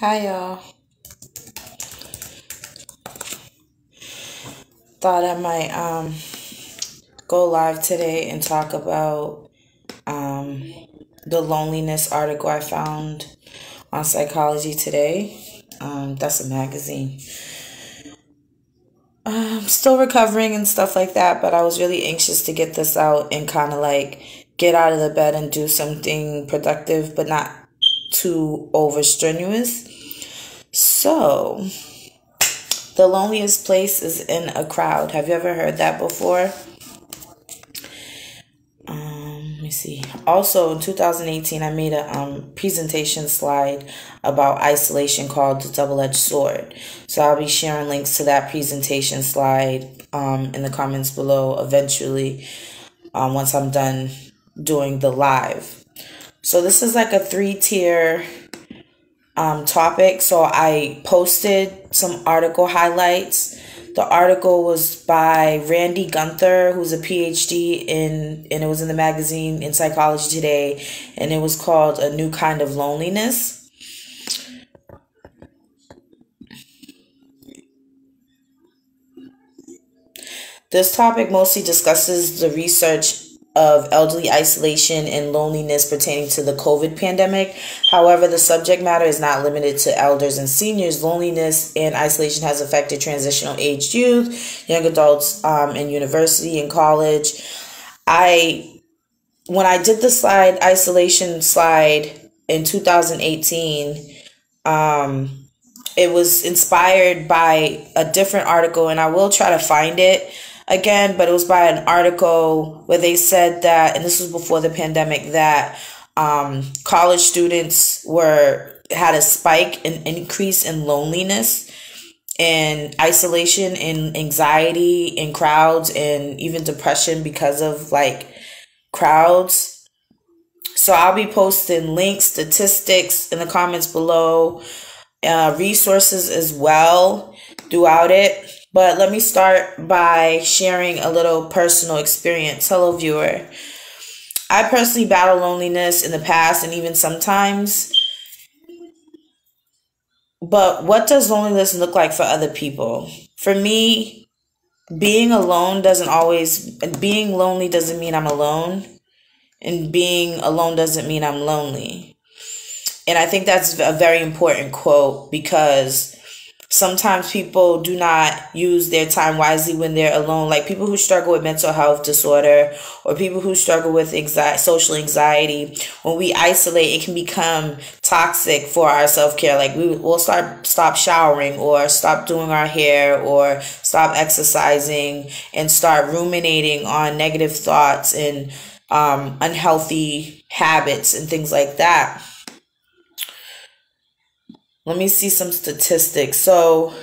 Hi y'all. Thought I might go live today and talk about um the loneliness article I found on Psychology Today. That's a magazine. Still recovering and stuff like that, but I was really anxious to get this out and kind of like get out of the bed and do something productive, but not too over strenuous. So, the loneliest place is in a crowd. Have you ever heard that before? Let me see. Also, in 2018, I made a presentation slide about isolation called the double-edged sword. So I'll be sharing links to that presentation slide in the comments below eventually once I'm done doing the live. So this is like a three-tier topic. So I posted some article highlights. The article was by Randi Gunther, who's a PhD and it was in the magazine in Psychology Today, and it was called A New Kind of Loneliness. This topic mostly discusses the research of elderly isolation and loneliness pertaining to the COVID pandemic. However, the subject matter is not limited to elders and seniors. Loneliness and isolation has affected transitional aged youth, young adults in university and college. When I did the isolation slide in 2018, it was inspired by a different article, and I will try to find it again, but it was by an article where they said that, and this was before the pandemic, that college students had a spike, an increase in loneliness and isolation and anxiety in crowds and even depression because of like crowds. So I'll be posting links, statistics in the comments below, resources as well throughout it. But let me start by sharing a little personal experience. Hello, viewer. I personally battle loneliness in the past and even sometimes. But what does loneliness look like for other people? For me, being lonely doesn't mean I'm alone. And being alone doesn't mean I'm lonely. And I think that's a very important quote because sometimes people do not use their time wisely when they're alone. Like people who struggle with mental health disorder or people who struggle with social anxiety, when we isolate, it can become toxic for our self-care. Like we'll stop showering or stop doing our hair or stop exercising and start ruminating on negative thoughts and unhealthy habits and things like that. Let me see some statistics. So,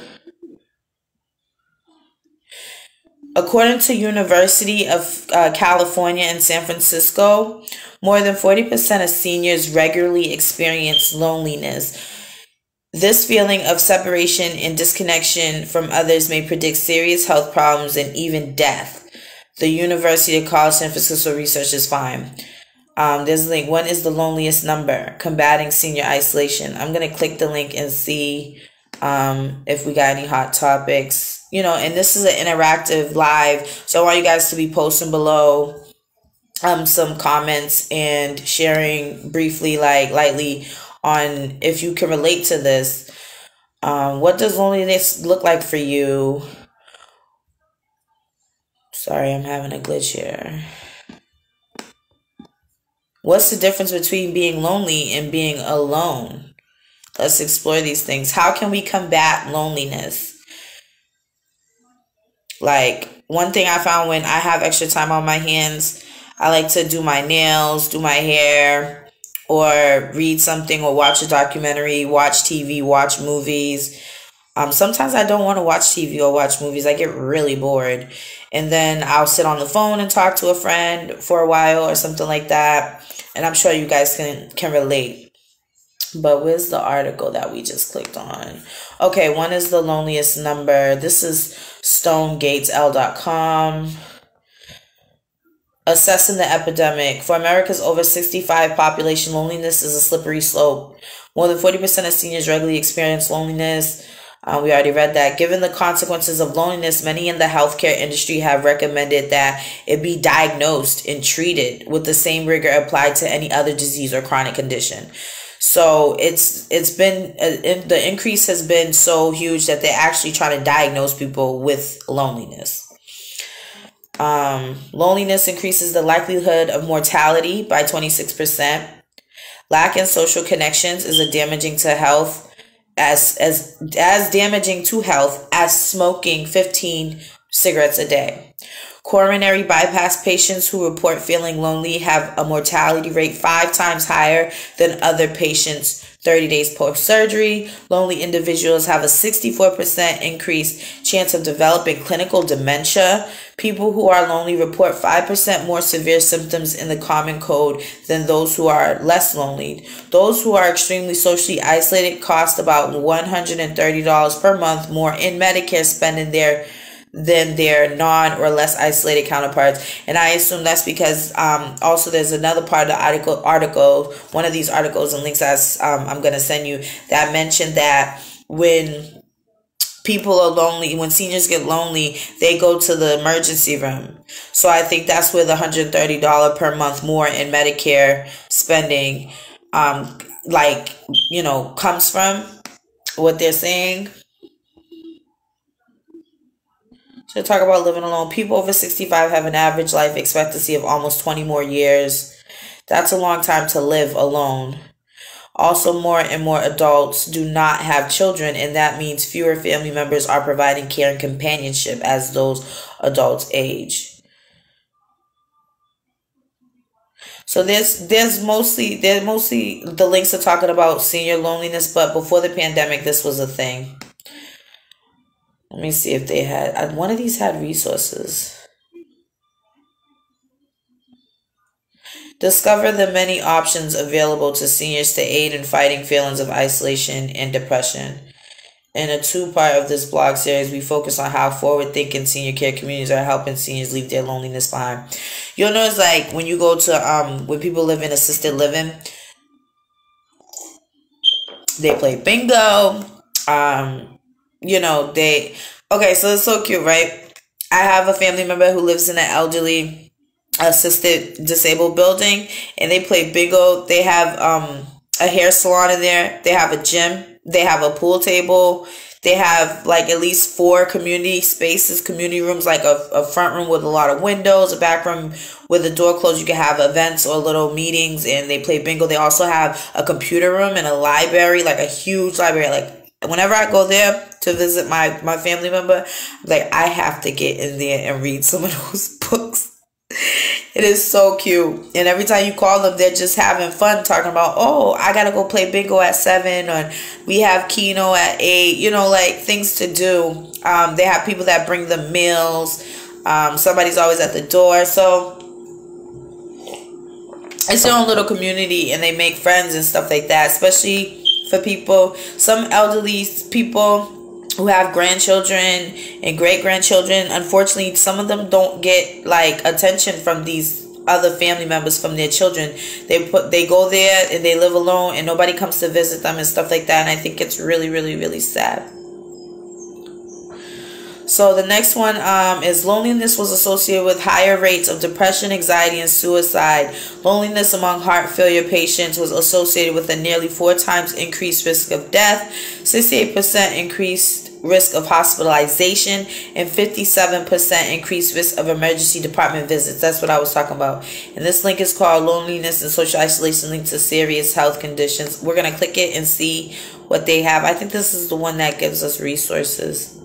according to University of California in San Francisco, more than 40% of seniors regularly experience loneliness. This feeling of separation and disconnection from others may predict serious health problems and even death. The University of College San Francisco researchers find. There's a link. One is the loneliest number, combating senior isolation. I'm going to click the link and see if we got any hot topics. And this is an interactive live, so I want you guys to be posting below some comments and sharing briefly, like lightly, on if you can relate to this. What does loneliness look like for you? Sorry, I'm having a glitch here. What's the difference between being lonely and being alone? Let's explore these things. How can we combat loneliness? Like, one thing I found when I have extra time on my hands, I like to do my nails, do my hair, or read something or watch a documentary, watch TV, watch movies. Sometimes I don't want to watch TV or watch movies. I get really bored. And then I'll sit on the phone and talk to a friend for a while or something like that. And I'm sure you guys can relate. But where's the article that we just clicked on? Okay, one is the loneliest number. This is stonegatesl.com. Assessing the epidemic. For America's over 65 population, loneliness is a slippery slope. More than 40% of seniors regularly experience loneliness. We already read that. Given the consequences of loneliness, many in the healthcare industry have recommended that it be diagnosed and treated with the same rigor applied to any other disease or chronic condition. So it's been the increase has been so huge that they're actually trying to diagnose people with loneliness. Loneliness increases the likelihood of mortality by 26%. Lack in social connections is damaging to health as damaging to health as smoking 15 cigarettes a day. Coronary bypass patients who report feeling lonely have a mortality rate 5 times higher than other patients 30 days post surgery. Lonely individuals have a 64% increased chance of developing clinical dementia. People who are lonely report 5% more severe symptoms in the common cold than those who are less lonely. Those who are extremely socially isolated cost about $130 per month more in Medicare spending than their non or less isolated counterparts. And I assume that's because also there's another part of the article, one of these articles and links as I'm going to send you, that mentioned that when people are lonely, when seniors get lonely, they go to the emergency room. So I think that's where the $130 per month more in Medicare spending comes from, what they're saying. So talk about living alone. People over 65 have an average life expectancy of almost 20 more years. That's a long time to live alone. Also, more and more adults do not have children, and that means fewer family members are providing care and companionship as those adults age. So there's mostly the links are talking about senior loneliness, but before the pandemic, this was a thing. Let me see if they had one of these had resources. Discover the many options available to seniors to aid in fighting feelings of isolation and depression. In a 2-part of this blog series, we focus on how forward-thinking senior care communities are helping seniors leave their loneliness behind. You'll notice, like, when you go to, when people live in assisted living, they play bingo. Okay, so it's so cute, right? I have a family member who lives in an elderly assisted disabled building, and they play bingo. They have a hair salon in there. They have a gym. They have a pool table. They have like at least 4 community spaces, community rooms, like a front room with a lot of windows, a back room with the door closed. You can have events or little meetings, and they play bingo. They also have a computer room and a library, like a huge library. Like whenever I go there to visit my family member, like I have to get in there and read some of those books. It is so cute. And every time you call them, they're just having fun talking about, oh, I got to go play bingo at 7, or we have Keno at 8, like things to do. They have people that bring them meals. Somebody's always at the door. So it's their own little community, and they make friends and stuff like that, especially for people, some elderly people who have grandchildren and great-grandchildren. Unfortunately, some of them don't get like attention from these other family members, from their children. They go there and they live alone, and nobody comes to visit them and stuff like that. And I think it's really, really, really sad. So the next one is loneliness was associated with higher rates of depression, anxiety, and suicide. Loneliness among heart failure patients was associated with a nearly 4 times increased risk of death, 68% increased risk of hospitalization, and 57% increased risk of emergency department visits. That's what I was talking about. And this link is called Loneliness and Social Isolation Linked to Serious Health Conditions. We're going to click it and see what they have. I think this is the one that gives us resources.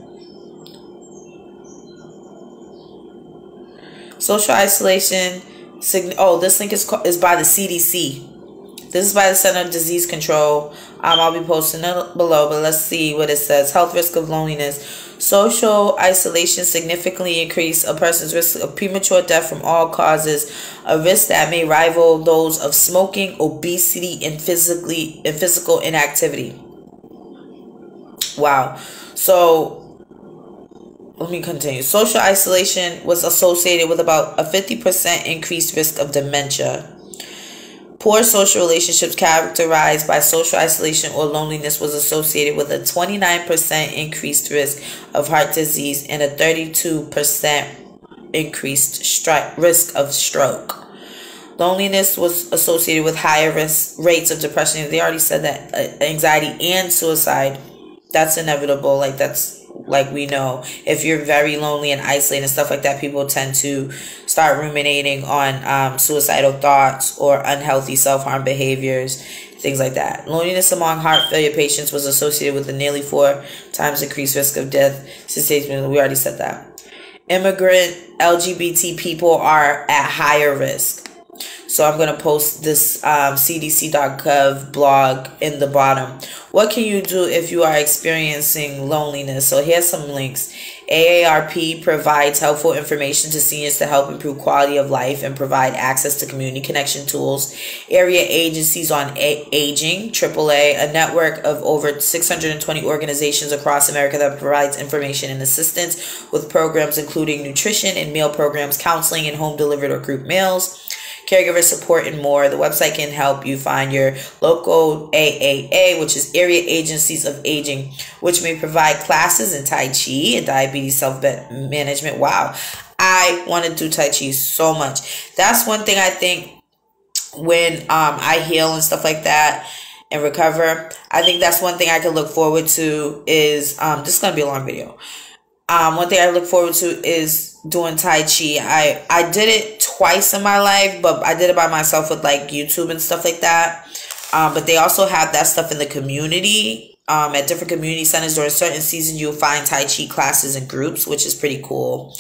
Social isolation. This link is by the CDC. This is by the Center of Disease Control. I'll be posting it below, but let's see what it says. Health risk of loneliness. Social isolation significantly increase a person's risk of premature death from all causes, a risk that may rival those of smoking, obesity, and physical inactivity. Wow. So let me continue. Social isolation was associated with about a 50% increased risk of dementia. Poor social relationships characterized by social isolation or loneliness was associated with a 29% increased risk of heart disease and a 32% increased risk of stroke. Loneliness was associated with higher rates of depression. They already said that anxiety and suicide. That's inevitable. Like that's like we know. If you're very lonely and isolated and stuff like that, people tend to start ruminating on suicidal thoughts or unhealthy self-harm behaviors, things like that. Loneliness among heart failure patients was associated with a nearly 4 times increased risk of death. We already said that. Immigrant LGBT people are at higher risk. So I'm going to post this cdc.gov blog in the bottom. What can you do if you are experiencing loneliness? So here's some links. AARP provides helpful information to seniors to help improve quality of life and provide access to community connection tools. Area agencies on aging, AAA, a network of over 620 organizations across America that provides information and assistance with programs including nutrition and meal programs, counseling, and home delivered or group meals, caregiver support, and more. The website can help you find your local AAA, which is Area Agencies of Aging, which may provide classes in Tai Chi and diabetes self-management. Wow. I want to do Tai Chi so much. That's one thing I think when I heal and stuff like that and recover, I think that's one thing I can look forward to is, this is going to be a long video. One thing I look forward to is doing Tai Chi. I did it twice in my life, but I did it by myself with like YouTube and stuff like that. But they also have that stuff in the community. At different community centers during certain seasons, you'll find Tai Chi classes and groups, which is pretty cool.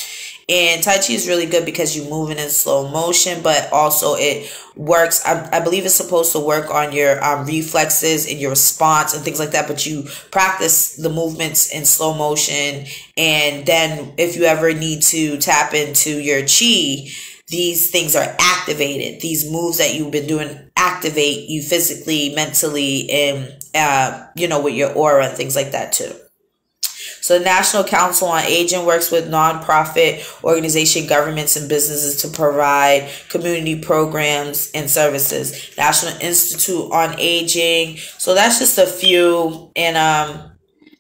And Tai Chi is really good because you're moving in slow motion, but also it works. I believe it's supposed to work on your reflexes and your response and things like that, but you practice the movements in slow motion. And then if you ever need to tap into your chi, these things are activated. These moves that you've been doing activate you physically, mentally, and, with your aura and things like that too. So the National Council on Aging works with nonprofit organization, governments, and businesses to provide community programs and services. National Institute on Aging. So that's just a few. And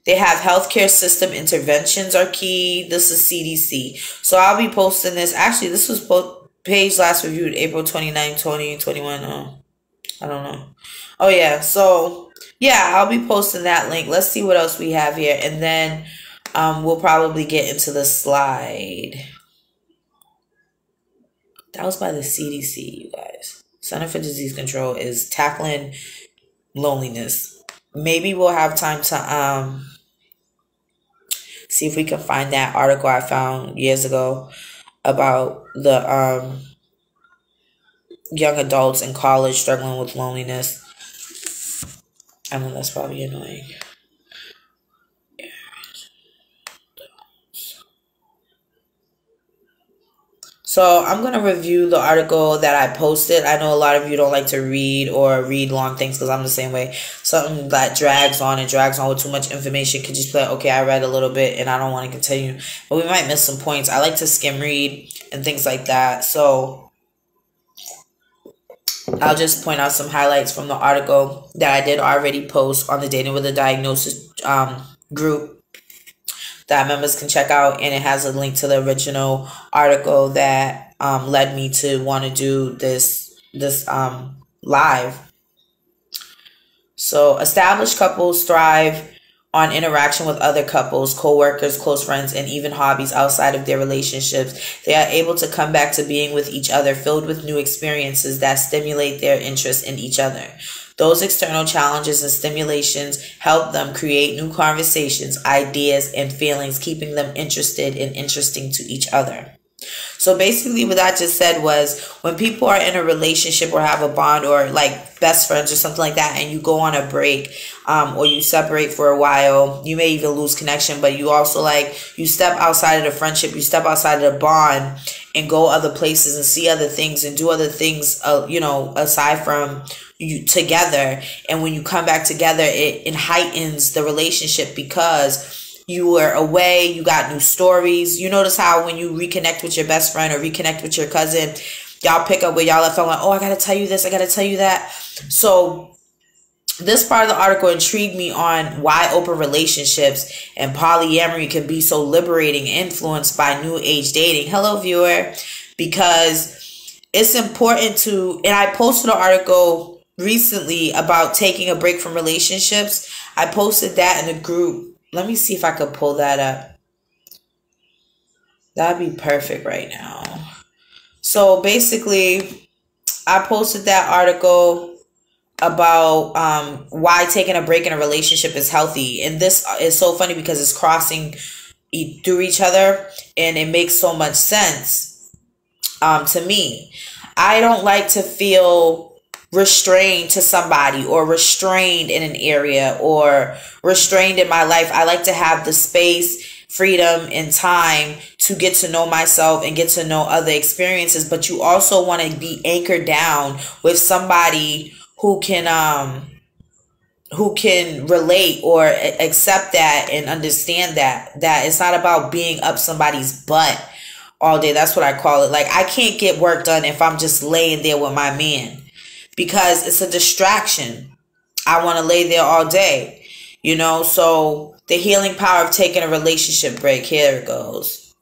they have healthcare system interventions are key. This is CDC. So I'll be posting this. Actually, this was page last reviewed April 29, 2021. I don't know. Oh, yeah. So, yeah, I'll be posting that link. Let's see what else we have here. And then we'll probably get into the slide. That was by the CDC, you guys. Center for Disease Control is tackling loneliness. Maybe we'll have time to see if we can find that article I found years ago about the young adults in college struggling with loneliness. I know that's probably annoying. So I'm going to review the article that I posted. I know a lot of you don't like to read or read long things because I'm the same way. Something that drags on with too much information could just be like, okay, I read a little bit and I don't want to continue. But we might miss some points. I like to skim read and things like that. So I'll just point out some highlights from the article that I did already post on the Dating with a Diagnosis group that members can check out, and it has a link to the original article that led me to want to do this live. So established couples thrive on interaction with other couples, co-workers, close friends, and even hobbies outside of their relationships. They are able to come back to being with each other, filled with new experiences that stimulate their interest in each other. Those external challenges and stimulations help them create new conversations, ideas, and feelings, keeping them interested and interesting to each other. So basically what I just said was when people are in a relationship or have a bond or like best friends or something like that, and you go on a break or you separate for a while, you may even lose connection, but you also you step outside of the friendship, you step outside of the bond and go other places and see other things and do other things, aside from you together. And when you come back together, it heightens the relationship because you were away, you got new stories. You notice how when you reconnect with your best friend or reconnect with your cousin, y'all pick up where y'all left off, like, oh, I gotta tell you this, I gotta tell you that. So this part of the article intrigued me on why open relationships and polyamory can be so liberating, influenced by new age dating. Hello, viewer. Because it's important to, and I posted an article recently about taking a break from relationships. I posted that in the group. Let me see if I could pull that up. That'd be perfect right now. So basically, I posted that article about why taking a break in a relationship is healthy. And this is so funny because it's crossing through each other, and it makes so much sense to me. I don't like to feel restrained to somebody, or restrained in an area, or restrained in my life. I like to have the space, freedom, and time to get to know myself and get to know other experiences. But you also want to be anchored down with somebody who can relate or accept that and understand that it's not about being up somebody's butt all day. That's what I call it. Like, I can't get work done if I'm just laying there with my man, because it's a distraction. I want to lay there all day, you know. So the healing power of taking a relationship break. Here it goes.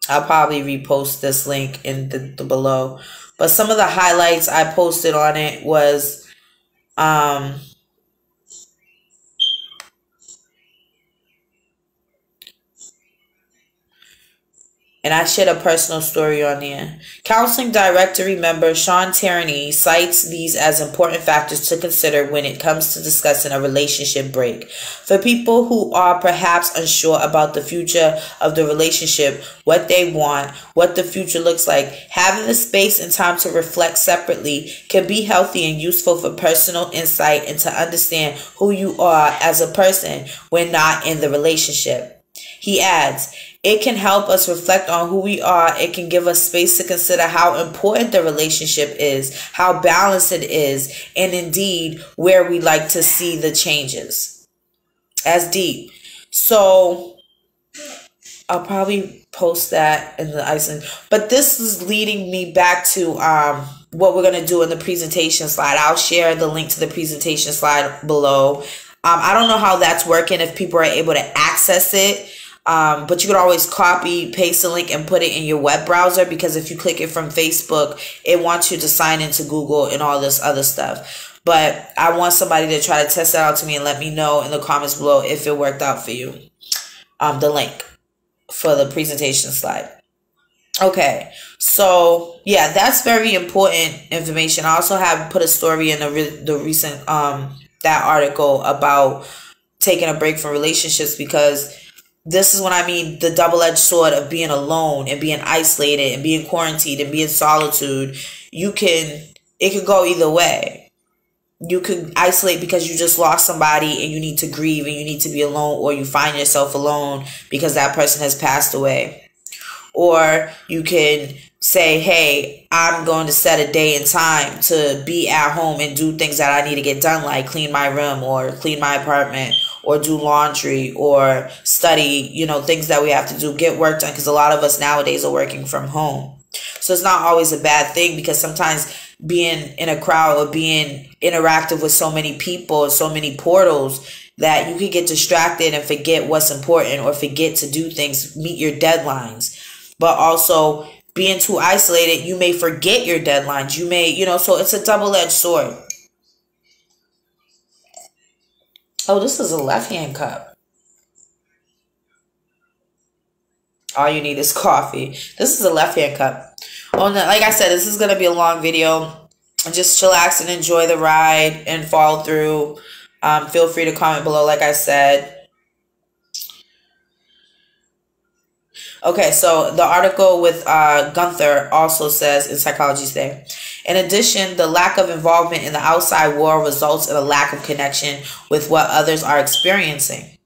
I'll probably repost this link in the below. But some of the highlights I posted on it was and I shared a personal story on there. Counseling Directory member Sean Tierney cites these as important factors to consider when it comes to discussing a relationship break. For people who are perhaps unsure about the future of the relationship, what they want, what the future looks like, having the space and time to reflect separately can be healthy and useful for personal insight and to understand who you are as a person when not in the relationship. He adds, it can help us reflect on who we are. It can give us space to consider how important the relationship is, how balanced it is, and indeed where we like to see the changes. That's deep. So I'll probably post that in the icing. But this is leading me back to what we're going to do in the presentation slide. I'll share the link to the presentation slide below. I don't know how that's working, if people are able to access it. But you could always copy, paste the link, and put it in your web browser, because if you click it from Facebook, it wants you to sign into Google and all this other stuff. But I want somebody to try to test that out to me and let me know in the comments below if it worked out for you. The link for the presentation slide. Okay, so yeah, that's very important information. I also have put a story in the recent that article about taking a break from relationships, because this is what I mean, the double-edged sword of being alone and being isolated and being quarantined and being solitude. It could go either way. You could isolate because you just lost somebody and you need to grieve and you need to be alone, or you find yourself alone because that person has passed away. Or you can say, hey, I'm going to set a day and time to be at home and do things that I need to get done, like clean my room or clean my apartment or do laundry or study, you know, things that we have to do, get work done, because a lot of us nowadays are working from home. So it's not always a bad thing, because sometimes being in a crowd or being interactive with so many people, so many portals, that you can get distracted and forget what's important or forget to do things, meet your deadlines. But also being too isolated, you may forget your deadlines. You may, you know, so it's a double-edged sword. Oh, this is a left-hand cup. All you need is coffee. This is a left-hand cup. Oh, no, like I said, this is going to be a long video. Just chillax and enjoy the ride and follow through. Feel free to comment below, like I said. Okay, so the article with Gunther also says in Psychology Today, in addition, the lack of involvement in the outside world results in a lack of connection with what others are experiencing.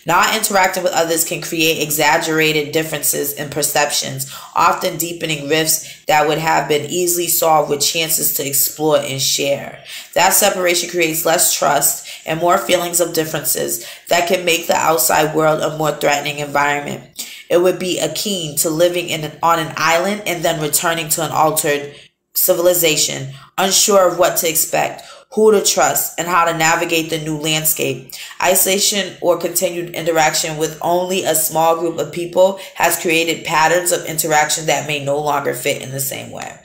Not interacting with others can create exaggerated differences in perceptions, often deepening rifts that would have been easily solved with chances to explore and share. That separation creates less trust and more feelings of differences that can make the outside world a more threatening environment. It would be akin to living on an island and then returning to an altered civilization, unsure of what to expect, who to trust, and how to navigate the new landscape. Isolation or continued interaction with only a small group of people has created patterns of interaction that may no longer fit in the same way.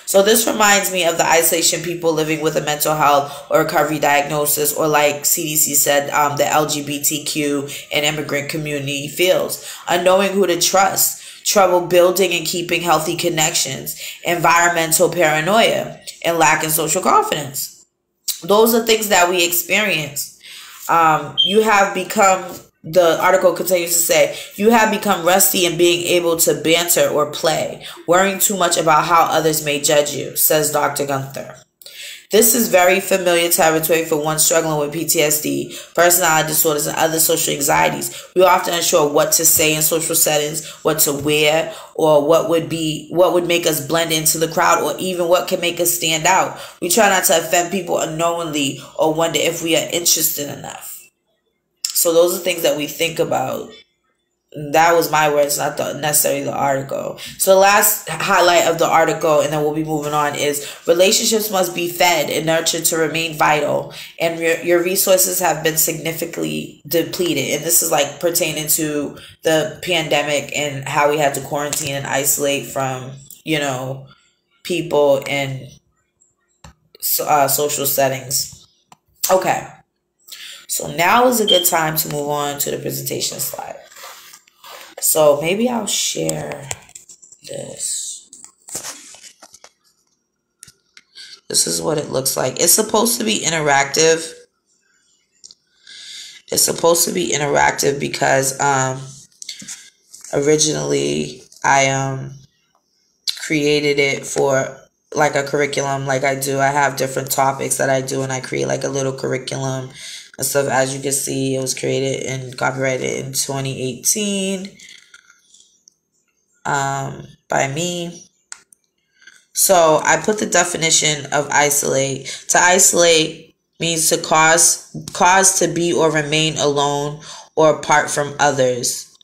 So this reminds me of the isolation people living with a mental health or recovery diagnosis, or like CDC said, the LGBTQ and immigrant community feels. Unknowing who to trust, trouble building and keeping healthy connections, environmental paranoia, and lack in social confidence. Those are things that we experience. You have become, the article continues to say, you have become rusty in being able to banter or play, worrying too much about how others may judge you, says Dr. Gunther. This is very familiar territory for one struggling with PTSD, personality disorders, and other social anxieties. We are often unsure what to say in social settings, what to wear, or what would make us blend into the crowd, or even what can make us stand out. We try not to offend people unknowingly or wonder if we are interested enough. So those are things that we think about. That was my words, not necessarily the article. So the last highlight of the article, and then we'll be moving on, is relationships must be fed and nurtured to remain vital, and your resources have been significantly depleted. And this is like pertaining to the pandemic and how we had to quarantine and isolate from, people in social settings. Okay. So now is a good time to move on to the presentation slide. So maybe I'll share this. This is what it looks like. It's supposed to be interactive. It's supposed to be interactive because originally I created it for like a curriculum, like I do. I have different topics that I do, and I create like a little curriculum and stuff. As you can see, it was created and copyrighted in 2018 by me. So I put the definition of isolate. To isolate means to cause to be or remain alone or apart from others.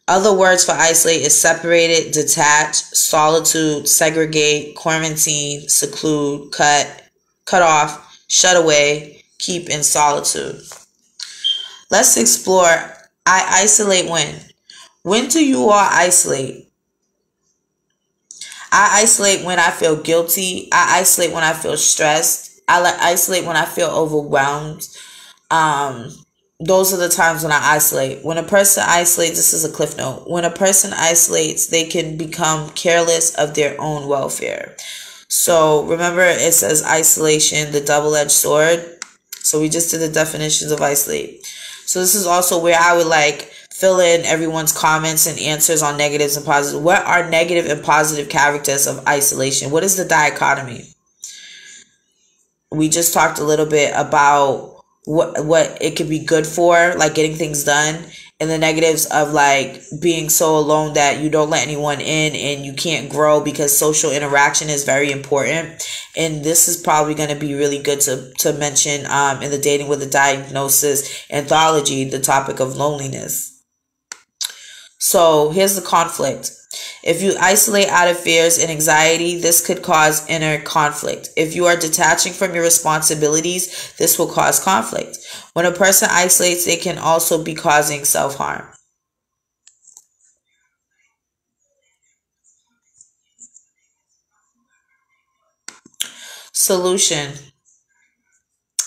Other words for isolate is separated, detach, solitude, segregate, quarantine, seclude, cut off, shut away, keep in solitude. Let's explore. I isolate when. When do you all isolate? I isolate when I feel guilty. I isolate when I feel stressed. I isolate when I feel overwhelmed. Those are the times when I isolate. When a person isolates, this is a cliff note. When a person isolates, they can become careless of their own welfare. So remember, it says isolation, the double-edged sword. So we just did the definitions of isolate. So this is also where I would like fill in everyone's comments and answers on negatives and positives. What are negative and positive characters of isolation? What is the dichotomy? We just talked a little bit about what it could be good for, like getting things done, and the negatives of like being so alone that you don't let anyone in and you can't grow, because social interaction is very important. And this is probably going to be really good to mention in the Dating with a Diagnosis anthology, the topic of loneliness. So here's the conflict. If you isolate out of fears and anxiety, this could cause inner conflict. If you are detaching from your responsibilities, this will cause conflict. When a person isolates, they can also be causing self-harm. Solution.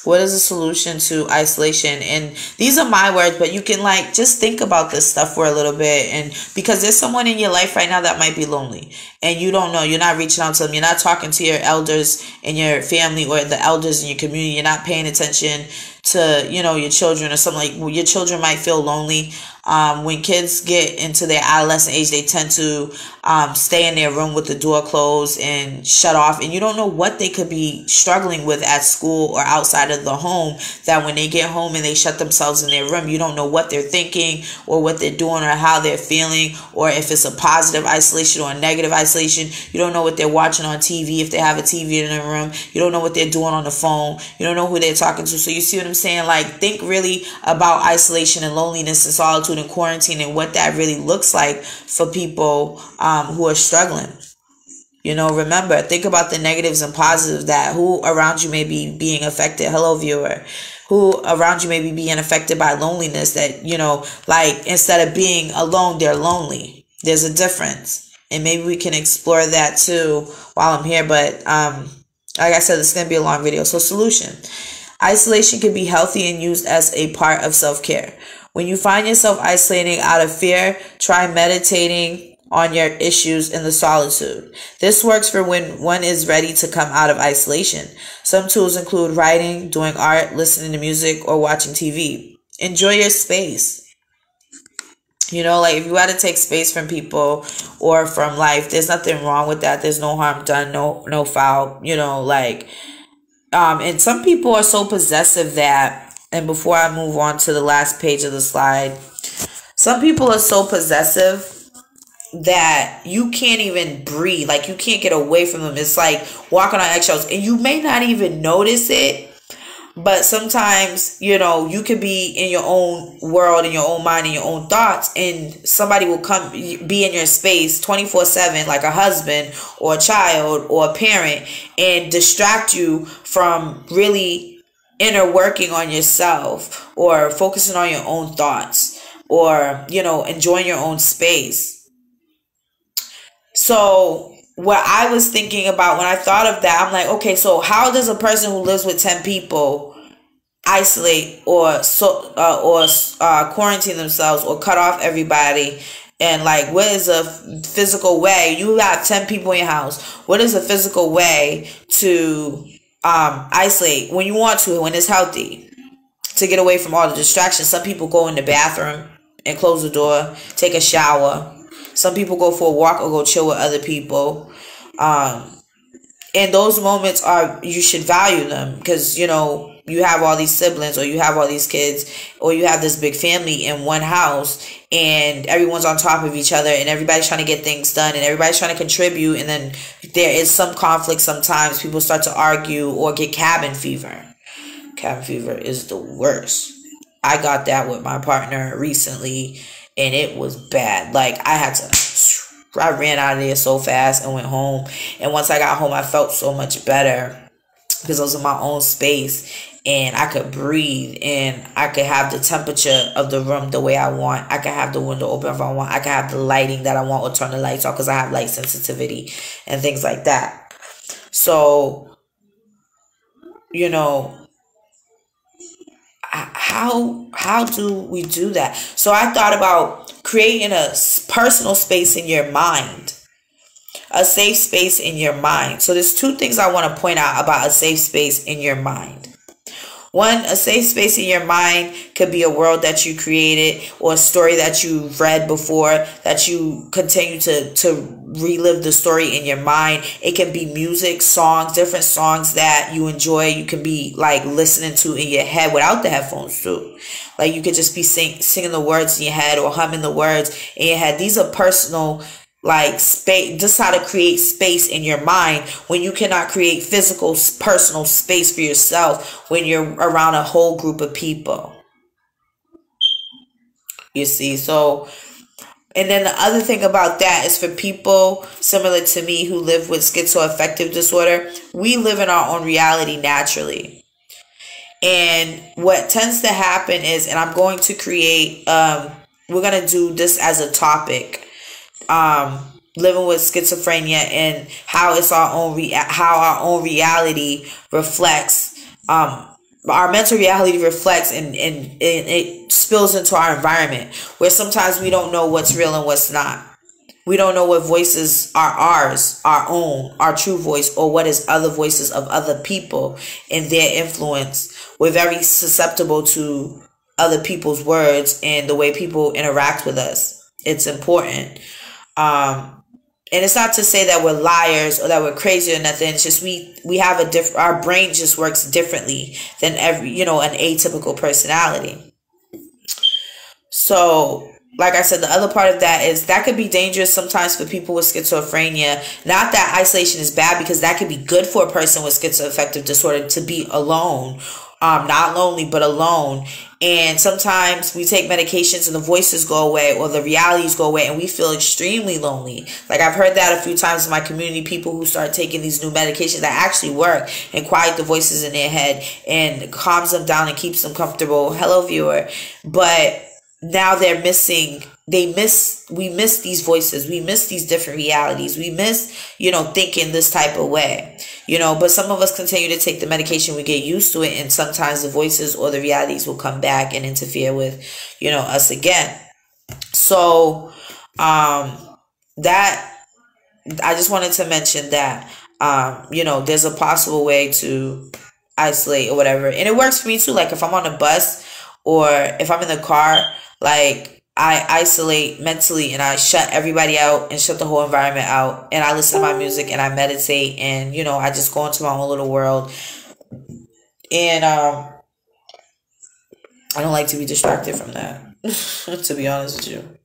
What is a solution to isolation? And these are my words, but you can like just think about this stuff for a little bit. And because there's someone in your life right now that might be lonely and you don't know, you're not reaching out to them. You're not talking to your elders in your family or the elders in your community. You're not paying attention to, your children or something. Like your children might feel lonely. When kids get into their adolescent age, they tend to stay in their room with the door closed and shut off. And you don't know what they could be struggling with at school or outside of the home, that when they get home and they shut themselves in their room, you don't know what they're thinking or what they're doing or how they're feeling, or if it's a positive isolation or a negative isolation. You don't know what they're watching on TV, if they have a TV in their room. You don't know what they're doing on the phone. You don't know who they're talking to. So you see what I'm saying? Like, think really about isolation and loneliness and solitude and quarantine and what that really looks like for people who are struggling. You know, remember, think about the negatives and positives, that who around you may be being affected. Hello, viewer. Who around you may be being affected by loneliness, that, you know, like, instead of being alone, they're lonely. There's a difference. And maybe we can explore that too while I'm here. But like I said, it's going to be a long video. So, solution. Isolation can be healthy and used as a part of self-care. When you find yourself isolating out of fear, try meditating on your issues in the solitude. This works for when one is ready to come out of isolation. Some tools include writing, doing art, listening to music, or watching TV. Enjoy your space. You know, like, if you had to take space from people or from life, there's nothing wrong with that. There's no harm done, no foul, you know, like, and some people are so possessive that, and before I move on to the last page of the slide, some people are so possessive that you can't even breathe. Like, you can't get away from them. It's like walking on eggshells, and you may not even notice it. But sometimes, you know, you could be in your own world, in your own mind, in your own thoughts, and somebody will come be in your space 24/7, like a husband or a child or a parent, and distract you from really inner working on yourself, or focusing on your own thoughts, or, you know, enjoying your own space. So what I was thinking about when I thought of that, I'm like, okay, so how does a person who lives with 10 people isolate or quarantine themselves or cut off everybody? And like, what is a physical way? You have 10 people in your house. What is a physical way to isolate when you want to, when it's healthy, to get away from all the distractions? Some people go in the bathroom and close the door, take a shower. Some people go for a walk or go chill with other people. And those moments you should value them, because, you know, you have all these siblings, or you have all these kids, or you have this big family in one house, and everyone's on top of each other, and everybody's trying to get things done, and everybody's trying to contribute. And then there is some conflict sometimes. People start to argue or get cabin fever. Cabin fever is the worst. I got that with my partner recently, and it was bad. Like, I ran out of there so fast and went home. And once I got home, I felt so much better, because I was in my own space, and I could breathe, and I could have the temperature of the room the way I want. I could have the window open if I want. I could have the lighting that I want, or turn the lights off, because I have light sensitivity and things like that. So, you know, how do we do that? So I thought about creating a personal space in your mind, a safe space in your mind. So there's two things I want to point out about a safe space in your mind. One, a safe space in your mind could be a world that you created, or a story that you've read before, that you continue to relive the story in your mind. It can be music, songs, different songs that you enjoy. You can be like listening to in your head without the headphones too. Like, you could just be singing the words in your head, or humming the words in your head. These are personal, like, space, just how to create space in your mind when you cannot create physical, personal space for yourself when you're around a whole group of people. You see? So, and then the other thing about that is, for people similar to me who live with schizoaffective disorder, we live in our own reality naturally. And what tends to happen is, and I'm going to create, we're going to do this as a topic, living with schizophrenia, and how it's how our own reality reflects, our mental reality reflects, and it spills into our environment, where sometimes we don't know what's real and what's not. We don't know what voices are ours, our own, our true voice, or what is other voices of other people and their influence. We're very susceptible to other people's words and the way people interact with us. It's important. And it's not to say that we're liars or that we're crazy or nothing. It's just we have a different, our brain just works differently than an atypical personality. So, like I said, the other part of that is that could be dangerous sometimes for people with schizophrenia. Not that isolation is bad, because that could be good for a person with schizoaffective disorder to be alone. Not lonely, but alone. And sometimes we take medications and the voices go away or the realities go away and we feel extremely lonely. Like, I've heard that a few times in my community, people who start taking these new medications that actually work and quiet the voices in their head and calms them down and keeps them comfortable. Hello, viewer. But now we miss these voices. We miss these different realities. We miss, thinking this type of way, but some of us continue to take the medication. We get used to it. And sometimes the voices or the realities will come back and interfere with, us again. So, that, I just wanted to mention that, there's a possible way to isolate or whatever. And it works for me too. Like, if I'm on a bus or if I'm in the car, like, I isolate mentally and I shut everybody out and shut the whole environment out. And I listen to my music and I meditate and, I just go into my own little world. And I don't like to be distracted from that, to be honest with you.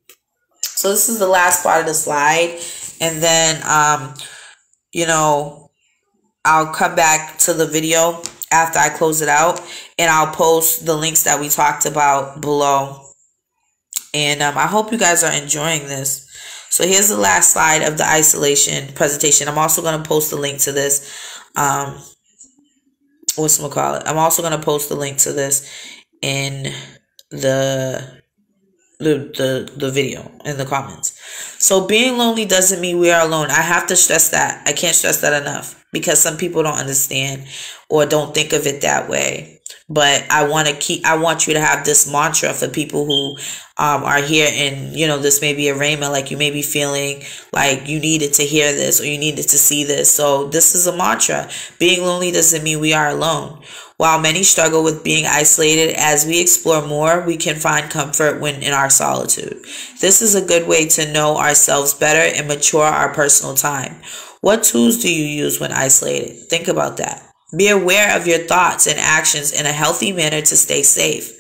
So this is the last part of the slide. And then, I'll come back to the video after I close it out. And I'll post the links that we talked about below. And I hope you guys are enjoying this. So here's the last slide of the isolation presentation. I'm also going to post the link to this. I'm also going to post the link to this in the video in the comments. So being lonely doesn't mean we are alone. I have to stress that. I can't stress that enough, because some people don't understand or don't think of it that way. But I want you to have this mantra for people who are here, and this may be a rhema, like you may be feeling like you needed to hear this or you needed to see this. So this is a mantra. Being lonely doesn't mean we are alone. While many struggle with being isolated, as we explore more, we can find comfort when in our solitude. This is a good way to know ourselves better and mature our personal time. What tools do you use when isolated? Think about that. Be aware of your thoughts and actions in a healthy manner to stay safe.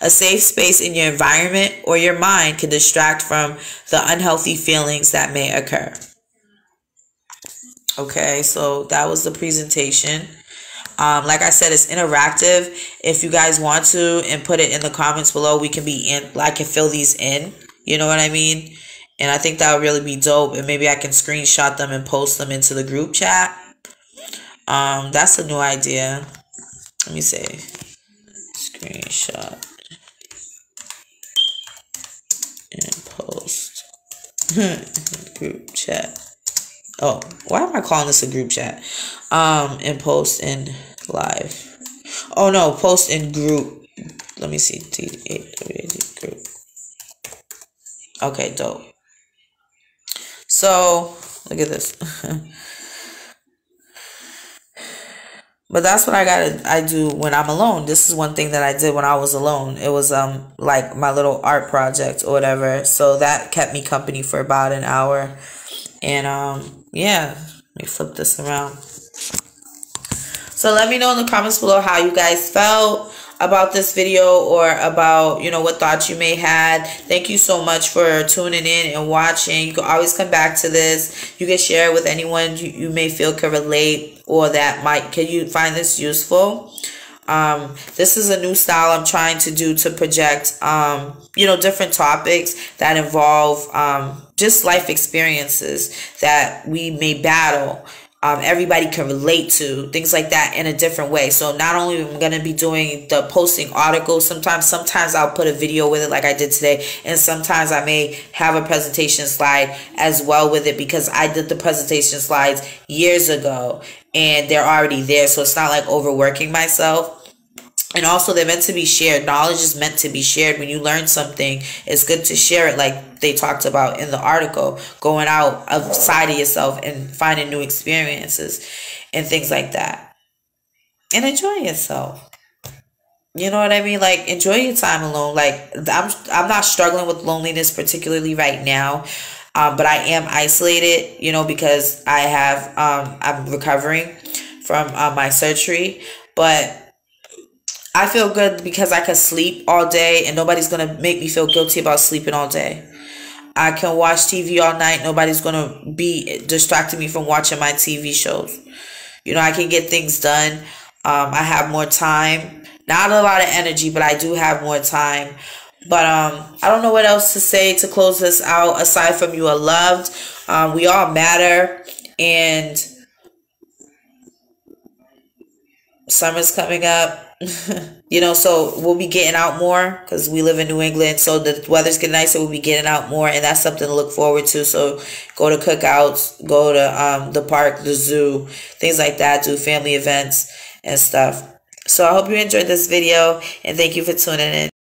A safe space in your environment or your mind can distract from the unhealthy feelings that may occur. Okay, so that was the presentation. Like I said, it's interactive. If you guys want to and put it in the comments below, we can I can fill these in. You know what I mean? And I think that would really be dope. And maybe I can screenshot them and post them into the group chat. That's a new idea. Let me say screenshot and post group chat. Oh, why am I calling this a group chat? And post in live. Oh no, post in group. Let me see. T8 group. Okay, dope. So look at this. But that's what I do when I'm alone. This is one thing that I did when I was alone. It was like my little art project or whatever. So that kept me company for about an hour. And yeah, let me flip this around. So let me know in the comments below how you guys felt about this video, or about, what thoughts you may had. Thank you so much for tuning in and watching. You can always come back to this. You can share it with anyone you may feel can relate, or that can you find this useful. This is a new style I'm trying to do to project, different topics that involve just life experiences that we may battle. Everybody can relate to, things like that, in a different way. So not only am I going to be doing the posting articles, sometimes I'll put a video with it like I did today, and sometimes I may have a presentation slide as well with it, because I did the presentation slides years ago and they're already there. So it's not like overworking myself. And also, they're meant to be shared. Knowledge is meant to be shared. When you learn something, it's good to share it, like they talked about in the article, going out outside of yourself and finding new experiences and things like that, and enjoying yourself. You know what I mean? Like, enjoy your time alone. Like, I'm not struggling with loneliness particularly right now, but I am isolated. You know, because I'm recovering from my surgery, but I feel good because I can sleep all day, and nobody's gonna make me feel guilty about sleeping all day. I can watch TV all night. Nobody's gonna be distracting me from watching my TV shows. You know, I can get things done. I have more time. Not a lot of energy, but I do have more time. But I don't know what else to say to close this out aside from you are loved. We all matter, and summer's coming up. You know, so we'll be getting out more because we live in New England. So the weather's getting nicer. We'll be getting out more, and that's something to look forward to. So go to cookouts, go to the park, the zoo, things like that. Do family events and stuff. So I hope you enjoyed this video, and thank you for tuning in.